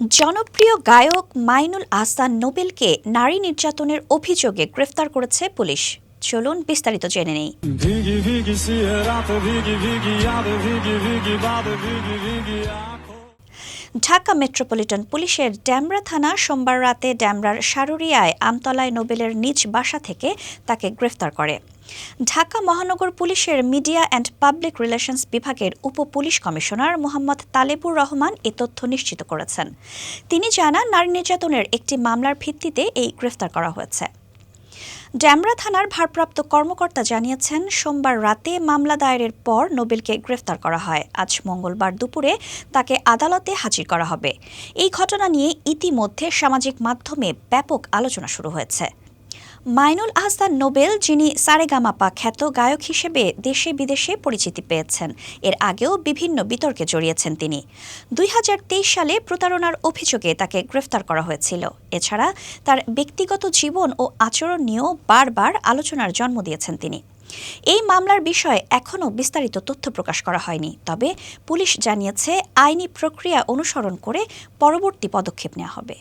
জনপ্রিয় গায়ক মাইনুল আহসান নোবেলকে নারী নির্যাতনের অভিযোগে গ্রেফতার করেছে পুলিশ। চলুন বিস্তারিত জেনে নেই। ঢাকা মেট্রোপলিটন পুলিশের ডেমরা থানা সোমবার রাতে ডেমরার সারুরিয়ায় আমতলায় নোবেলের নিজ বাসা থেকে তাকে গ্রেফতার করে। ঢাকা মহানগর পুলিশের মিডিয়া অ্যান্ড পাবলিক রিলেশনস বিভাগের উপ পুলিশ কমিশনার মোহাম্মদ তালেবুর রহমান এ তথ্য নিশ্চিত করেছেন। তিনি জানান, নারী নির্যাতনের একটি মামলার ভিত্তিতে এই গ্রেফতার করা হয়েছে। ডেমরা থানার ভারপ্রাপ্ত কর্মকর্তা জানিয়েছেন, সোমবার রাতে মামলা দায়েরের পর নোবেলকে গ্রেফতার করা হয়। আজ মঙ্গলবার দুপুরে তাকে আদালতে হাজির করা হবে। এই ঘটনা নিয়ে ইতিমধ্যে সামাজিক মাধ্যমে ব্যাপক আলোচনা শুরু হয়েছে। মাইনুল আহসান নোবেল, যিনি সারেগামাপা খ্যাত গায়ক হিসেবে দেশে বিদেশে পরিচিতি পেয়েছেন, এর আগেও বিভিন্ন বিতর্কে জড়িয়েছেন তিনি। 2023 সালে প্রতারণার অভিযোগে তাকে গ্রেফতার করা হয়েছিল। এছাড়া তার ব্যক্তিগত জীবন ও আচরণ নিয়েও বারবার আলোচনার জন্ম দিয়েছেন তিনি। এই মামলার বিষয়ে এখনও বিস্তারিত তথ্য প্রকাশ করা হয়নি, তবে পুলিশ জানিয়েছে আইনি প্রক্রিয়া অনুসরণ করে পরবর্তী পদক্ষেপ নেওয়া হবে।